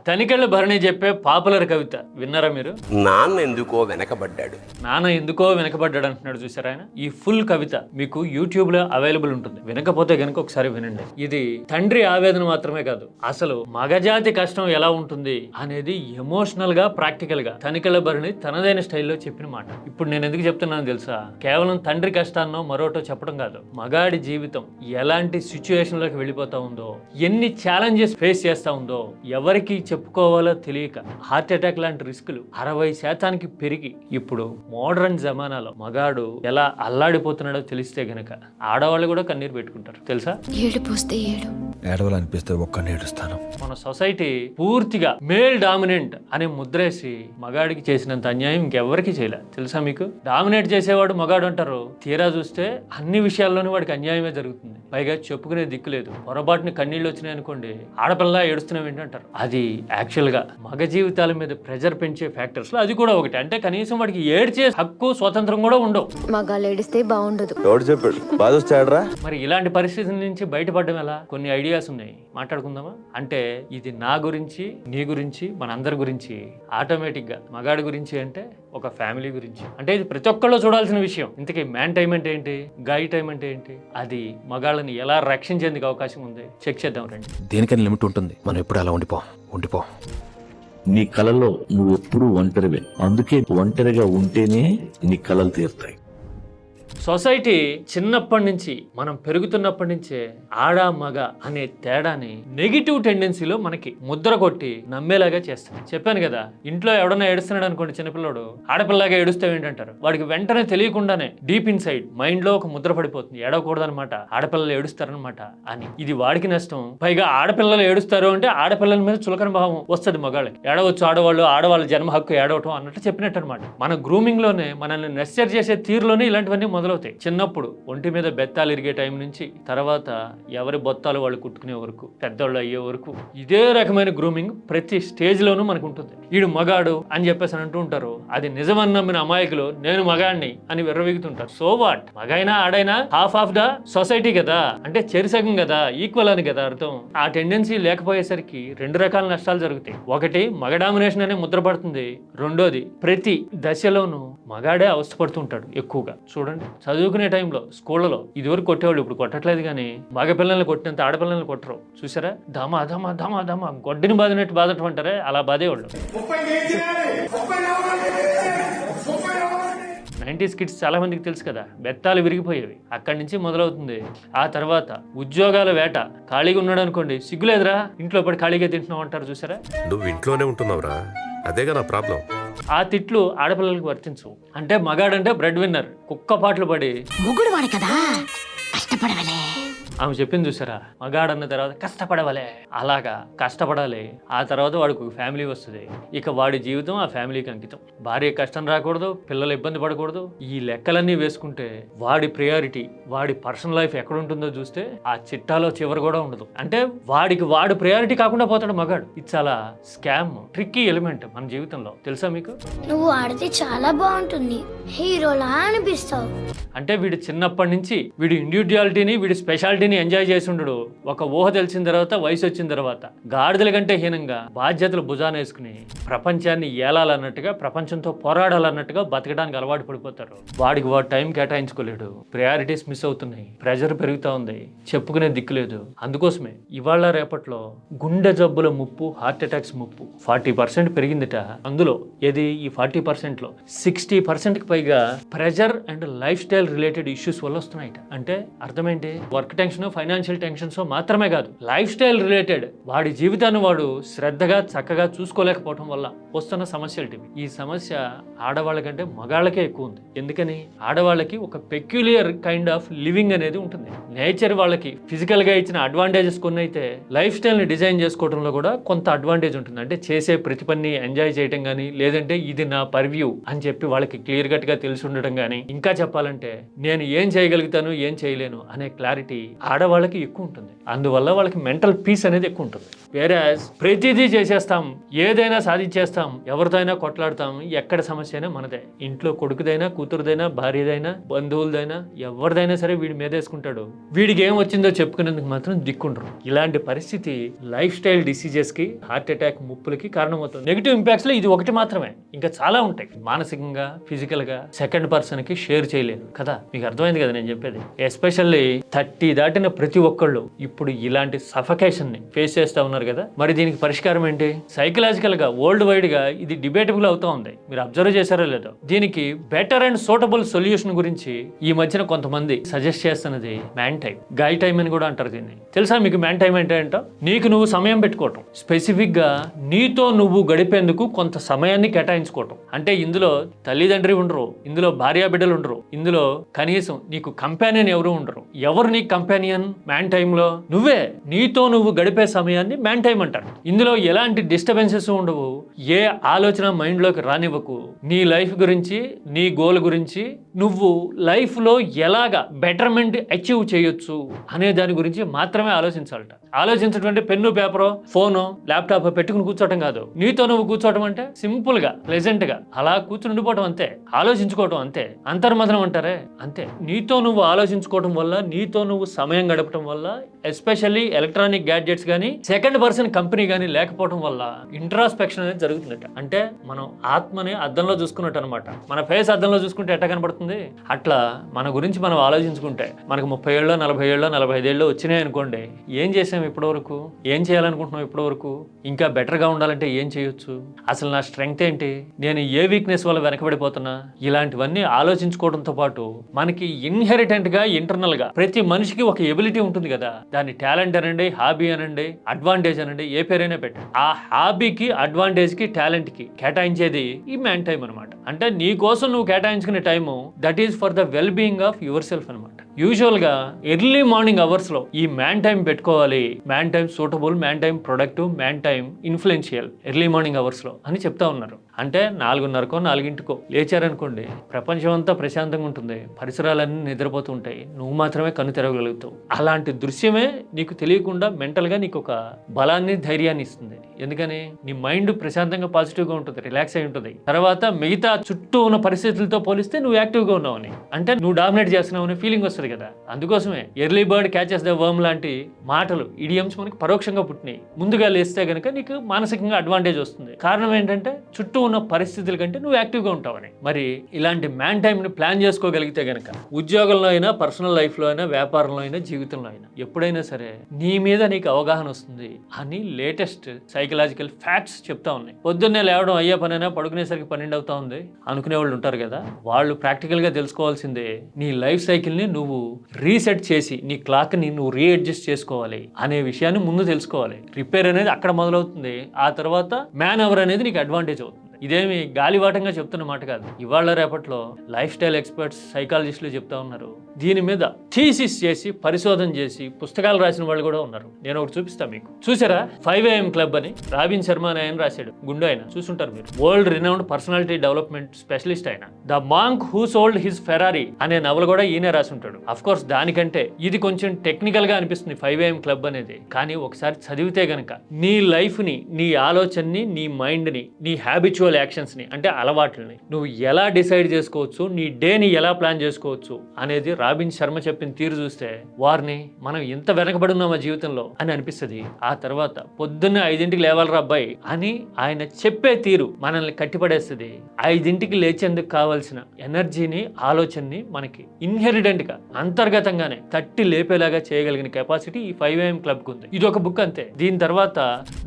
తనికెళ్ళ భరణి చెప్పే పాపులర్ కవిత విన్నారా మీరు? నాన్న ఎందుకో వెనకబడ్డాడు. నాన్న ఎందుకో వెనకబడ్డాడు అంటున్నాడు చూసారా ఆయన. ఈ ఫుల్ కవిత మీకు యూట్యూబ్ లో అవైలబుల్ ఉంటుంది, వినకపోతే గనుక ఒకసారి వినండి. ఇది తండ్రి ఆవేదన మాత్రమే కాదు, అసలు మగజాతి కష్టం ఎలా ఉంటుంది అనేది ఎమోషనల్ గా ప్రాక్టికల్ గా తనికెళ్ళ భరణి తనదైన స్టైల్లో చెప్పిన మాట. ఇప్పుడు నేను ఎందుకు చెప్తున్నాను తెలుసా? కేవలం తండ్రి కష్టాన్నో మరోటో చెప్పడం కాదు, మగాడి జీవితం ఎలాంటి సిచ్యువేషన్ లోకి వెళ్ళిపోతా ఉందో, ఎన్ని ఛాలెంజెస్ ఫేస్ చేస్తా ఉందో, ఎవరికి చెప్పుకోవాలో తెలియక హార్ట్ అటాక్ లాంటి రిస్కులు 60% పెరిగి ఇప్పుడు మోడర్న్ జమానాలో మగాడు ఎలా అల్లాడిపోతున్నాడో తెలిస్తే గనక ఆడవాళ్ళు కూడా కన్నీరు పెట్టుకుంటారు తెలుసా? ఏడవాలనిపిస్తే ఒక్క నేడుస్తాను. మన సొసైటీ పూర్తిగా మేల్ డామినెంట్ అనే ముద్రేసి మగాడికి చేసినంత అన్యాయం ఇంకెవరికి చేయలే తెలుసా మీకు? డామినేట్ చేసేవాడు మగాడు అంటారు, తీరా చూస్తే అన్ని విషయాల్లోనూ వాడికి అన్యాయమే జరుగుతుంది. పైగా చెప్పుకునే దిక్కు లేదు. పొరపాటుని కన్నీళ్ళు వచ్చినాయి అనుకోండి, ఆడపిల్ల ఏడుస్తున్నావు ఏంటంటారు. అది యాక్చువల్ గా మగ జీవితాల మీద ప్రెజర్ పెంచే ఫ్యాక్టర్స్ లో అది కూడా ఒకటి. అంటే కనీసం వాడికి ఏడ్చే హక్కు స్వాతంత్రం కూడా ఉండవు. మగాళ్ళు ఏడిస్తే బాగుండదు. మరి ఇలాంటి పరిస్థితుల నుంచి బయటపడడం ఎలా? కొన్ని ఐడియాస్ ఉన్నాయి, మాట్లాడుకుందామా? అంటే ఇది నా గురించి, నీ గురించి, మన అందరి గురించి, ఆటోమేటిక్ గా మగాడి గురించి అంటే ఒక ఫ్యామిలీ గురించి. అంటే ఇది ప్రతి ఒక్కళ్ళు చూడాల్సిన విషయం. ఇంతకీ మ్యాన్ టైం అంటే ఏంటి, గాయి టైం అంటే ఏంటి, అది మగాళ్ళని ఎలా రక్షించేందుకు అవకాశం ఉంది చెక్ చేద్దాం రండి. దేనికని లిమిట్ ఉంటుంది, మనం ఎప్పుడు అలా ఉండిపో. నీ కళలో నువ్వు ఎప్పుడు ఒంటరివే, అందుకే ఒంటరిగా ఉంటేనే నీ కళలు తీరుతాయి. సొసైటీ చిన్నప్పటి నుంచి మనం పెరుగుతున్నప్పటి నుంచే ఆడ మగ అనే తేడాని నెగిటివ్ టెండెన్సీలో మనకి ముద్ర కొట్టి నమ్మేలాగా చేస్తుంది. చెప్పాను కదా, ఇంట్లో ఎవడన్నా ఏడుస్తున్నాడు అనుకోండి, చిన్నపిల్లడు ఆడపిల్లగా ఏడుస్తావు ఏంటంటారు. వాడికి వెంటనే తెలియకుండానే డీప్ ఇన్ సైడ్ మైండ్ లో ఒక ముద్ర పడిపోతుంది, ఏడవకూడదనమాట, ఆడపిల్లలు ఏడుస్తారనమాట అని. ఇది వాడికి నష్టం. పైగా ఆడపిల్లలు ఏడుస్తారు అంటే ఆడపిల్లల మీద చులకన భావం వస్తుంది మగాళ్ళకి. ఏడవచ్చు ఆడవాళ్ళు, ఆడవాళ్ళ జన్మ హక్కు ఏడవటం అన్నట్టు చెప్పినట్టు అనమాట. మన గ్రూమింగ్ లోనే, మనల్ని నెస్చర్ చేసే తీరులోనే ఇలాంటివన్నీ మొదలవుతాయి. చిన్నప్పుడు ఒంటి మీద బెత్తాలు ఇరిగే టైం నుంచి తర్వాత ఎవరి బొత్తాలు వాళ్ళు కుట్టుకునే వరకు, పెద్దవాళ్ళు అయ్యే వరకు ఇదే రకమైన గ్రూమింగ్ ప్రతి స్టేజ్ లోనూ మనకు ఉంటుంది. వీడు మగాడు అని చెప్పేసి అంటూ ఉంటారు. అది నిజమని నమ్మిన అమాయకులు నేను మగాడిని అని విర్రవీగుతుంటారు. సో వాట్, మగైనా ఆడైనా హాఫ్ ఆఫ్ ద సొసైటీ కదా, అంటే చెరిసగం కదా, ఈక్వల్ అని కదా అర్థం. ఆ టెండెన్సీ లేకపోయేసరికి రెండు రకాల నష్టాలు జరుగుతాయి. ఒకటి, మగ డామినేషన్ అనే ముద్ర పడుతుంది. రెండోది, ప్రతి దశలోనూ మగాడే అవస్థపడుతుంటాడు ఎక్కువగా. చూడండి, చదువుకునే టైంలో స్కూళ్ళలో ఇదివరకు కొట్టేవాళ్ళు, ఇప్పుడు కొట్టట్లేదు. కానీ మగ పిల్లల్ని కొట్టినంత ఆడపిల్లల్ని కొట్టరు చూసారా? ధమా ధమా ధమా ధమా గొడ్డిని బాదినట్టు బాధటం అంటారే, అలా బాధేవాళ్ళు. 90s కిడ్స్ చాలా మందికి తెలుసు కదా, బెత్తాలు విరిగిపోయేవి. అక్కడి నుంచి మొదలవుతుంది. ఆ తర్వాత ఉద్యోగాల వేట. ఖాళీగా ఉన్నాడు అనుకోండి, సిగ్గులేదురా ఇంట్లో పడి ఖాళీగా తింటున్నావు అంటారు చూసారా? నువ్వు ఇంట్లోనే ఉంటున్నావురా, అదేగా నా ప్రాబ్లం. ఆ తిట్లు ఆడపిల్లలకు వర్తించవు. అంటే మగాడంటే బ్రెడ్ విన్నర్, కుక్క పాటలు పడి ముగ్గుడు వాడు కదా, కష్టపడవలే ఆమె చెప్పింది చూసారా? మగాడన్న తర్వాత కష్టపడవలే, అలాగా కష్టపడాలి. ఆ తర్వాత వాడికి ఒక ఫ్యామిలీ వస్తుంది. ఇక వాడి జీవితం ఆ ఫ్యామిలీకి అంకితం. భార్య కష్టం రాకూడదు, పిల్లలు ఇబ్బంది పడకూడదు. ఈ లెక్కలన్నీ వేసుకుంటే వాడి ప్రయారిటీ, వాడి పర్సనల్ లైఫ్ ఎక్కడ ఉంటుందో చూస్తే ఆ చిట్టాలో చివరి కూడా ఉండదు. అంటే వాడికి వాడు ప్రయారిటీ కాకుండా పోతాడు మగాడు. ఇది చాలా స్కామ్, ట్రిక్కీ ఎలిమెంట్ మన జీవితంలో. తెలుసా మీకు? నువ్వు ఆడితే చాలా బాగుంటుంది, హీరోలా అనిపిస్తావు. అంటే వీడు చిన్నప్పటి నుంచి వీడి ఇండివిజువాలిటీని, వీడి స్పెషాలిటీని ఎంజాయ్ చేసి ఉండడు. ఒక ఊహ తెలిసిన తర్వాత, వయసు వచ్చిన తర్వాత గాడిదల కంటే హీనంగా బాధ్యతలు భుజాన వేసుకుని ప్రపంచాన్ని ఏలాలన్నట్టుగా, ప్రపంచంతో పోరాడాలన్నట్టుగా బతకడానికి అలవాటు పడిపోతారు. వాడికి వాడు టైం కేటాయించుకోలేడు, ప్రయారిటీస్ మిస్ అవుతున్నాయి, ప్రెజర్ పెరుగుతా ఉంది, చెప్పుకునే దిక్కు లేదు. అందుకోసమే ఇవాళ రేపట్లో గుండె జబ్బుల ముప్పు, హార్ట్ అటాక్స్ ముప్పు 40% పెరిగిందిట. అందులో ఏది ఈ 40%లో 60%కి పైగా pressure and life style related issues వల్ల వస్తున్నాయిట. అంటే అర్థమేంటి? వర్క్ టెన్షన్, ఫైనాన్షియల్ టెన్షన్స్ మాత్రమే కాదు, లైఫ్ స్టైల్ రిలేటెడ్ వాడి జీవితాన్ని వాడు శ్రద్ధగా చక్కగా చూసుకోలేకపోవడం వల్ల వస్తున్న సమస్యలు ఇవి. ఈ సమస్య ఆడవాళ్ళ కంటే మగాళ్ళకే ఎక్కువ ఉంది. ఎందుకని? ఆడవాళ్ళకి ఒక పెక్యులియర్ కైండ్ ఆఫ్ లివింగ్ అనేది ఉంటుంది. నేచర్ వాళ్ళకి ఫిజికల్ గా ఇచ్చిన అడ్వాంటేజెస్ కొన్ని అయితే, లైఫ్ స్టైల్ ని డిజైన్ చేసుకోవడంలో కూడా కొంత అడ్వాంటేజ్ ఉంటుంది. అంటే చేసే ప్రతి పని ఎంజాయ్ చేయడం కానీ, లేదంటే ఇది నా పర్వ్యూ అని చెప్పి వాళ్ళకి క్లియర్ కట్ గా తెలిసి ఉండడం కానీ, ఇంకా చెప్పాలంటే నేను ఏం చేయగలుగుతాను, ఏం చేయలేను అనే క్లారిటీ ఆడవాళ్ళకి ఎక్కువ ఉంటుంది. అందువల్ల వాళ్ళకి మెంటల్ పీస్ అనేది ఎక్కువ ఉంటుంది. వేరే ప్రతిదీ చేసేస్తాం, ఏదైనా సాధించేస్తాం, ఎవరితో అయినా కొట్లాడతాం, ఎక్కడ సమస్య అయినా మనదే. ఇంట్లో కొడుకుదైనా, కూతురుదైనా, భార్యదైనా, బంధువులదైనా, ఎవరిదైనా సరే వీడి మీద వేసుకుంటాడు. వీడికి ఏం వచ్చిందో చెప్పుకునేందుకు మాత్రం దిక్కుంటారు. ఇలాంటి పరిస్థితి లైఫ్ స్టైల్ డిసీజెస్ కి, హార్ట్ అటాక్ ముప్పులకి కారణమవుతుంది. నెగిటివ్ ఇంపాక్ట్స్ లో ఇది ఒకటి మాత్రమే, ఇంకా చాలా ఉంటాయి. మానసికంగా, ఫిజికల్ గా సెకండ్ పర్సన్ కి షేర్ చేయలేరు కదా. మీకు అర్థమైంది కదా నేను చెప్పేది. ఎస్పెషల్లీ 30 దాటిన ప్రతి ఒక్కళ్ళు ఇప్పుడు ఇలాంటి సఫకేషన్ ని ఫేస్ చేస్తా ఉన్నారు కదా. మరి దీనికి పరిష్కారం ఏంటి? సైకలాజికల్ గా వరల్డ్ వైడ్ గా ఇది డిబేటబుల్ అవుతా ఉంది. మీరు అబ్జర్వ్ చేశారో లేదో. దీనికి బెటర్ అండ్ సూటబుల్ సొల్యూషన్ గురించి ఈ మధ్యన కొంతమంది సజెస్ట్ చేస్తున్నది మ్యాన్ టైం, గాయ్ టైం అని కూడా అంటారు దీన్ని. తెలుసా మీకు మ్యాన్ టైం అంటే ఏంటో? నీకు నువ్వు సమయం పెట్టుకోవటం, స్పెసిఫిక్ గా నీతో నువ్వు గడిపేందుకు కొంత సమయాన్ని కేటాయించుకోవటం. అంటే ఇందులో తల్లిదండ్రి ఉండరు, ఇందులో భార్యా బిడ్డలు ఉండరు, ఇందులో కనీసం నీకు కంపానియన్ ఎవరు ఉండరు. ఎవరు నీకు కంపానియన్ మ్యాన్ టైంలో? నువ్వే. నీతో నువ్వు గడిపే సమయాన్ని మ్యాన్ టైం అంటారు. ఇందులో ఎలాంటి డిస్టర్బెన్సెస్ ఉండవు, ఏ ఆలోచన మైండ్ లోకి రానివ్వకు. నీ లైఫ్ గురించి, నీ గోల్ గురించి, నువ్వు లైఫ్ లో ఎలాగా బెటర్మెంట్ అచీవ్ చేయొచ్చు అనే దాని గురించి మాత్రమే ఆలోచించాలట. ఆలోచించడం అంటే పెన్ను, పేపరో, ఫోను, ల్యాప్టాప్ పెట్టుకుని కూర్చోవటం కాదు. నీతో నువ్వు కూర్చోవటం అంటే సింపుల్ గా, ప్లెజెంట్ గా అలా కూర్చుని ఉండిపోవటం అంతే. ఆలోచించుకోవటం అంతే. అంతర్మథనం అంటారే అంతే. నీతో నువ్వు ఆలోచించుకోవటం వల్ల, నీతో నువ్వు సమయం గడపడం వల్ల, ఎస్పెషల్లీ ఎలక్ట్రానిక్ గ్యాడ్జెట్స్ కానీ, సెకండ్ పర్సన్ కంపెనీ కానీ లేకపోవడం వల్ల ఇంట్రాస్పెక్షన్ అనేది జరుగుతుందట. అంటే మనం ఆత్మని అద్దంలో చూసుకున్నట్టు అనమాట. మన ఫేస్ అద్దంలో చూసుకుంటే ఎట్లా కనబడుతుంది, అట్లా మన గురించి మనం ఆలోచించుకుంటే మనకు 30 ఏళ్ళో 40 ఏళ్ళో 45 ఏళ్ళో వచ్చినాయి అనుకోండి, ఏం చేసాం ఇప్పటివరకు, ఏం చేయాలనుకుంటున్నాం ఇప్పటివరకు, ఇంకా బెటర్గా ఉండాలంటే ఏం చేయొచ్చు, అసలు నా స్ట్రెంగ్త్ ఏంటి, నేను ఏ వీక్నెస్ వల్ల వెనకబడిపోతున్నా, ఇలాంటివన్నీ ఆలోచించుకోవడంతో పాటు మనకి ఇన్హెరిటెంట్ గా, ఇంటర్నల్ గా ప్రతి మనిషికి ఒక ఎబిలిటీ ఉంటుంది కదా. దాన్ని టాలెంట్ అనండి, హాబీ అనండి, అడ్వాంటేజ్ అనండి, ఏ పేరైనా పెట్టండి. ఆ హాబీకి, అడ్వాంటేజ్ కి, టాలెంట్ కి కేటాయించేది ఈ మ్యాన్ టైం అనమాట. అంటే నీ కోసం నువ్వు కేటాయించుకునే time that is for the well being of yourself అనమాట. యూజువల్ గా ఎర్లీ మార్నింగ్ అవర్స్ లో ఈ మ్యాన్ టైం పెట్టుకోవాలి. Man time suitable, man time productive, man time influential early morning hours లో అని చెప్తా ఉన్నారు. అంటే 4:30కో 4ంటికో లేచారనుకోండి, ప్రపంచం అంతా ప్రశాంతంగా ఉంటుంది, పరిసరాలన్నీ నిద్రపోతూ ఉంటాయి, నువ్వు మాత్రమే కన్ను తెరవగలుగుతావు. అలాంటి దృశ్యమే నీకు తెలియకుండా మెంటల్ గా నీకు ఒక బలాన్ని, ధైర్యాన్ని ఇస్తుంది. ఎందుకని నీ మైండ్ ప్రశాంతంగా పాజిటివ్ గా ఉంటుంది, రిలాక్స్ అయి ఉంటుంది. తర్వాత మిగతా చుట్టూ ఉన్న పరిస్థితులతో పోలిస్తే నువ్వు యాక్టివ్ గా ఉన్నావని, అంటే నువ్వు డామినేట్ చేస్తున్నావు అనే ఫీలింగ్ వస్తుంది కదా. అందుకోసమే early bird catches the worm లాంటి మాటలు, ఇడియమ్స్ మనకి పరోక్షంగా పుట్టినాయి. ముందుగా లేస్తే గనక నీకు మానసికంగా అడ్వాంటేజ్ వస్తుంది. కారణం ఏంటంటే చుట్టూ ఉన్న పరిస్థితుల కంటే నువ్వు యాక్టివ్గా ఉంటావని. మరి ఇలాంటి మ్యాన్ టైంని ప్లాన్ చేసుకోగలిగితే గనక ఉద్యోగంలో అయినా, పర్సనల్ లైఫ్లో అయినా, వ్యాపారంలో అయినా, జీవితంలో అయినా ఎప్పుడైనా సరే నీ మీద నీకు అవగాహన వస్తుంది అని లేటెస్ట్ సైకలాజికల్ ఫ్యాక్ట్స్ చెప్తా ఉన్నాయి. పొద్దున్నే లేవడం అయ్యే పనైనా పడుకునేసరికి 12 అవుతా ఉంది అనుకునే వాళ్ళు ఉంటారు కదా. వాళ్ళు ప్రాక్టికల్గా తెలుసుకోవాల్సిందే, నీ లైఫ్ సైకిల్ని నువ్వు రీసెట్ చేసి నీ క్లాక్ని నువ్వు రీఅడ్జస్ట్ చేసుకోవాలి అనే విషయాన్ని ముందు తెలుసుకోవాలి. రిపేర్ అనేది అక్కడ మొదలవుతుంది. ఆ తర్వాత మ్యాన్ అవర్ అనేది నీకు అడ్వాంటేజ్ అవుతుంది. ఇదేమి గాలివాటంగా చెప్తున్న మాట కాదు. ఇవాళ రేపట్లో లైఫ్ స్టైల్ ఎక్స్పర్ట్స్, సైకాలజిస్టులు చెప్తా ఉన్నారు. దీని మీద థీసిస్ చేసి, పరిశోధన చేసి పుస్తకాలు రాసిన వాళ్ళు కూడా ఉన్నారు. నేను ఒకటి చూపిస్తా మీకు. చూసారా 5 AM క్లబ్ అని రాబిన్ శర్మ అని ఆయన రాశాడు. గుండు ఆయన, చూసుంటారు మీరు. World renowned personality development specialist ఆయన. The monk who sold his Ferrari అనే నవల కూడా ఈయనే రాసి ఉంటాడు. అఫ్ కోర్స్ దానికంటే ఇది కొంచెం టెక్నికల్ గా అనిపిస్తుంది 5 AM క్లబ్ అనేది. కానీ ఒకసారి చదివితే గనక నీ లైఫ్ ని, నీ ఆలోచనని, నీ మైండ్ ని, నీ హ్యాబిచువల్ యాక్షన్స్ ని, అంటే అలవాట్లని నువ్వు ఎలా డిసైడ్ చేసుకోవచ్చు, నీ డేని ఎలా ప్లాన్ చేసుకోవచ్చు అనేది రాబిన్ శర్మ చెప్పిన తీరు చూస్తే వారిని మనం ఎంత వెనకబడి ఉన్నామా జీవితంలో అని అనిపిస్తుంది. ఆ తర్వాత పొద్దున్న 5ంటికి లేవాలరా అబ్బాయి అని ఆయన చెప్పే తీరు మనల్ని కట్టిపడేస్తుంది. 5ంటికి లేచేందుకు కావాల్సిన ఎనర్జీని, ఆలోచనని మనకి ఇన్హెరిటెంట్ గా, అంతర్గతంగానే తట్టి లేపేలాగా చేయగలిగిన కెపాసిటీ ఈ 5 AM క్లబ్ కు ఉంది. ఇది ఒక బుక్ అంతే. దీని తర్వాత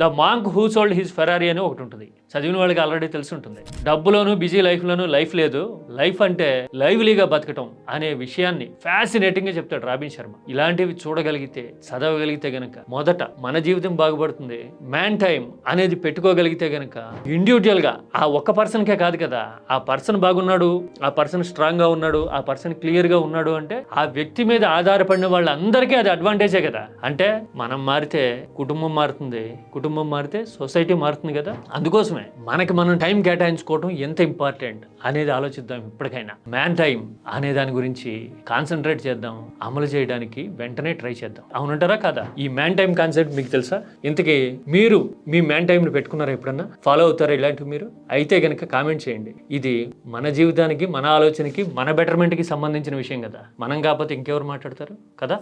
the monk who sold his Ferrari అని ఒకటి ఉంటుంది. చదివిన వాళ్ళకి ఆల్రెడీ తెలిసి ఉంటుంది. డబ్బులోను, బిజీ లైఫ్లోను లైఫ్ లేదు, లైఫ్ అంటే లైవ్లీగా బతకటం అనే విషయాన్ని ఫ్యాసినేటింగ్ గా చెప్తాడు రాబిన్ శర్మ. ఇలాంటివి చూడగలిగితే, చదవగలిగితే గనక మొదట మన జీవితం బాగుపడుతుంది. మ్యాన్ టైం అనేది పెట్టుకోగలిగితే గనక ఇండివిజువల్ గా ఆ ఒక్క పర్సన్కే కాదు కదా, ఆ పర్సన్ బాగున్నాడు, ఆ పర్సన్ స్ట్రాంగ్ గా ఉన్నాడు, ఆ పర్సన్ క్లియర్ గా ఉన్నాడు అంటే ఆ వ్యక్తి మీద ఆధారపడిన వాళ్ళందరికీ అది అడ్వాంటేజే కదా. అంటే మనం మారితే కుటుంబం మారుతుంది, కుటుంబం మారితే సొసైటీ మారుతుంది కదా. అందుకోసమే మనకి మనం టైం కేటాయించుకోవడం ఎంత ఇంపార్టెంట్ అనేది ఆలోచిద్దాం. ఇప్పటికైనా మ్యాన్ టైం అనే దాని గురించి కాన్సన్ట్రేట్ చేద్దాం, అమలు చేయడానికి వెంటనే ట్రై చేద్దాం. అవునంటారా కదా? ఈ మ్యాన్ టైం కాన్సెప్ట్ మీకు తెలుసా? ఇంతకీ మీరు మీ మ్యాన్ టైంని పెట్టుకున్నారా? ఎప్పుడన్నా ఫాలో అవుతారా ఇలాంటివి? మీరు అయితే కనుక కామెంట్ చేయండి. ఇది మన జీవితానికి, మన ఆలోచనకి, మన బెటర్మెంట్కి సంబంధించిన విషయం కదా. మనం కాకపోతే ఇంకెవరు మాట్లాడతారు కదా?